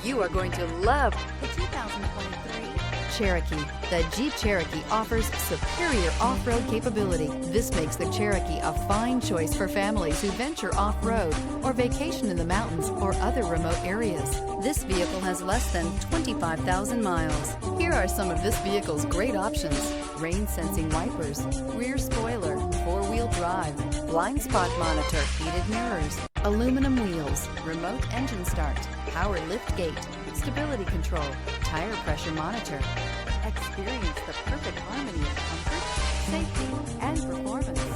You are going to love the 2023 Cherokee. The Jeep Cherokee offers superior off-road capability. This makes the Cherokee a fine choice for families who venture off-road or vacation in the mountains or other remote areas. This vehicle has less than 25,000 miles. Here are some of this vehicle's great options: rain-sensing wipers, rear spoiler, four-wheel drive, blind spot monitor, heated mirrors, aluminum wheels, remote engine start, power lift gate, stability control, tire pressure monitor. Experience the perfect harmony of comfort, safety, and performance.